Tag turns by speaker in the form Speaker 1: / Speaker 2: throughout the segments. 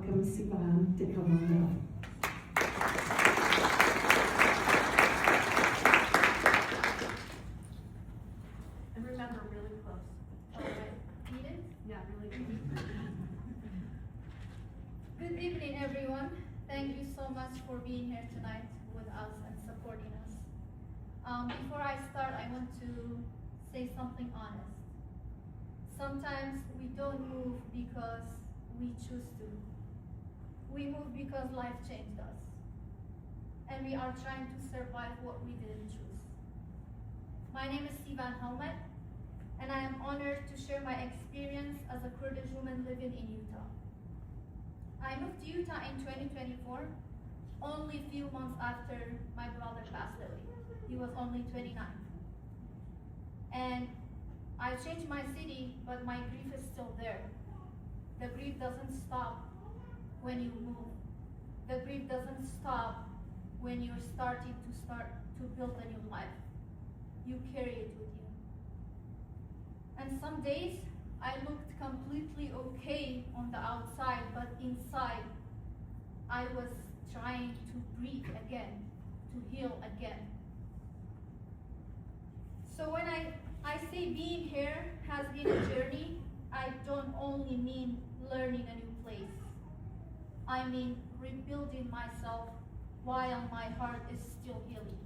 Speaker 1: welcome Sivan to come on up.
Speaker 2: And remember, really close.
Speaker 3: All right. Need it?
Speaker 2: Yeah, really close.
Speaker 3: Good evening, everyone. Thank you so much for being here tonight with us and supporting us. Before I start, I want to say something honest. Sometimes we don't move because we choose to. We move because life changed us. And we are trying to survive what we didn't choose. My name is Sivan Helmet, and I am honored to share my experience as a Kurdish woman living in Utah. I moved to Utah in 2024, only a few months after my brother passed away. He was only 29. And I changed my city, but my grief is still there. The grief doesn't stop when you move. The grief doesn't stop when you're starting to build a new life. You carry it with you. And some days I looked completely okay on the outside, but inside I was trying to breathe again, to heal again. So when I say being here has been a journey, I don't only mean learning a new place. I mean rebuilding myself while my heart is still healing.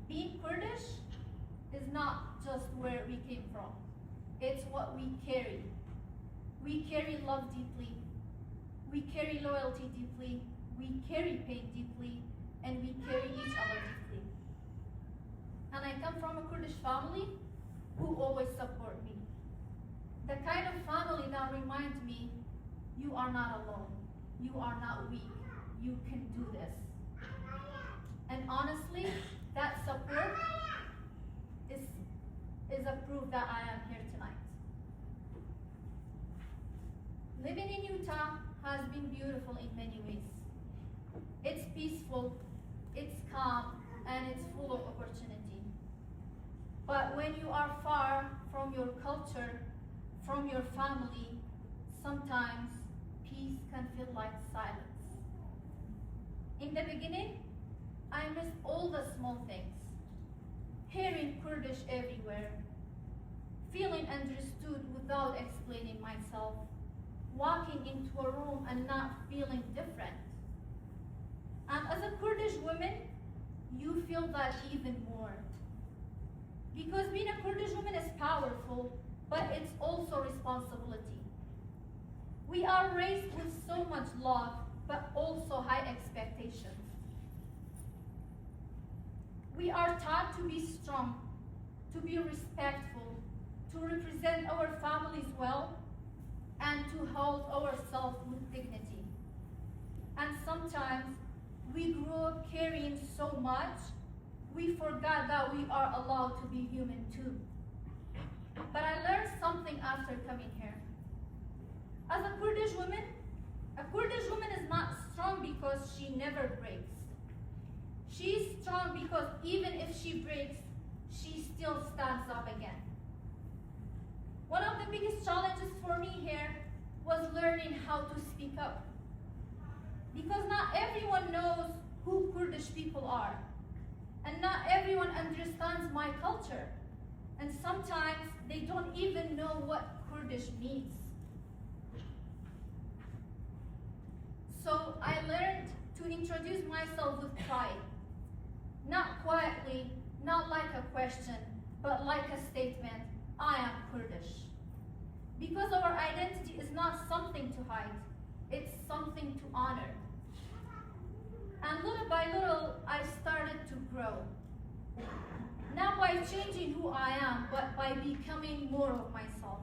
Speaker 3: Being Kurdish is not just where we came from. It's what we carry. We carry love deeply. We carry loyalty deeply. We carry pain deeply. And we carry each other deeply. And I come from a Kurdish family who always support me. The kind of family that reminds me, you are not alone. You are not weak. You can do this. And honestly, that support is a proof that I am here tonight. Living in Utah has been beautiful in many ways. It's peaceful, it's calm, and it's full of opportunity. But when you are far from your culture, from your family, sometimes peace can feel like silence. In the beginning, I missed all the small things. Hearing Kurdish everywhere, feeling understood without explaining myself, walking into a room and not feeling different. And as a Kurdish woman, you feel that even more. Because being a Kurdish woman is powerful, but it's also responsibility. We are raised with so much love, but also high expectations. We are taught to be strong, to be respectful, to represent our families well, and to hold ourselves with dignity. And sometimes we grew up carrying so much, we forgot that we are allowed to be human too. But I learned something after coming here. As a Kurdish woman is not strong because she never breaks. She's strong because even if she breaks, she still stands up again. One of the biggest challenges for me here was learning how to speak up. Because not everyone knows who Kurdish people are. And not everyone understands my culture. And sometimes they don't even know what Kurdish means. So I learned to introduce myself with pride. Not quietly, not like a question, but like a statement, I am Kurdish. Because our identity is not something to hide, it's something to honor. And little by little, I started to grow. Not by changing who I am, but by becoming more of myself.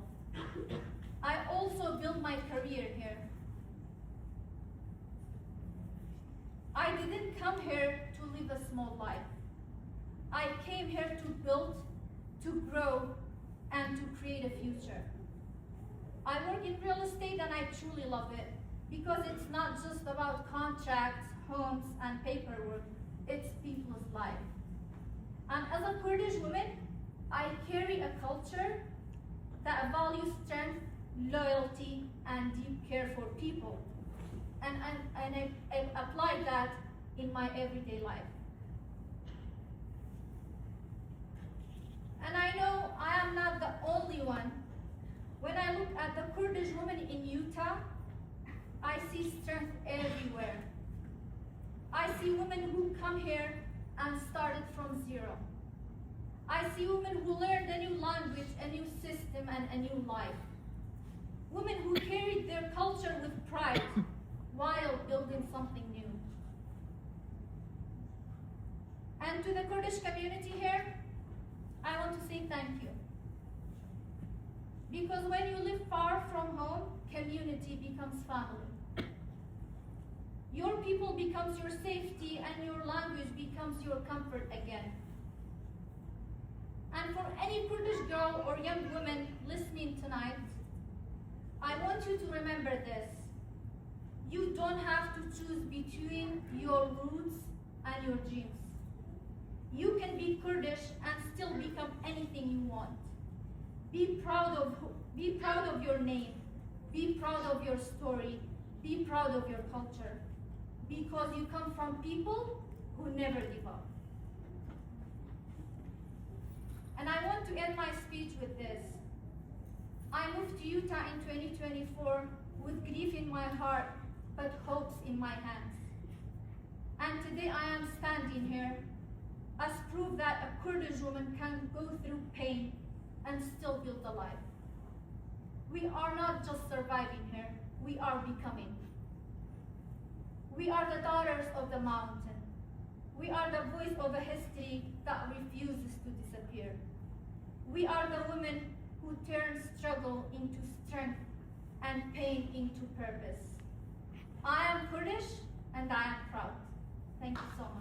Speaker 3: I also built my career here. I didn't come here to live a small life. I came here to build, to grow, and to create a future. I work in real estate and I truly love it because it's not just about contracts, homes, and paperwork. It's people's life. And as a Kurdish woman, I carry a culture that values strength, loyalty, and deep care for people. And I apply that in my everyday life. And I know I am not the only one. When I look at the Kurdish women in Utah, I see strength everywhere. I see women who come here and started from zero. I see women who learned a new language, a new system, and a new life. Women who carried their culture with pride while building something new. And to the Kurdish community here, I want to say thank you. Because when you live far from home, community becomes family. Your people becomes your safety and your language becomes your comfort again. And for any Kurdish girl or young woman listening tonight, I want you to remember this. You don't have to choose between your roots and your dreams. You can be Kurdish and still become anything you want. Be proud of your name. Be proud of your story. Be proud of your culture. Because you come from people who never give up. And I want to end my speech with this. I moved to Utah in 2024 with grief in my heart, but hopes in my hands. And today I am standing here as proof that a Kurdish woman can go through pain and still build a life. We are not just surviving here, we are becoming. We are the daughters of the mountain. We are the voice of a history that refuses to disappear. We are the women who turn struggle into strength and pain into purpose. I am Kurdish and I am proud. Thank you so much.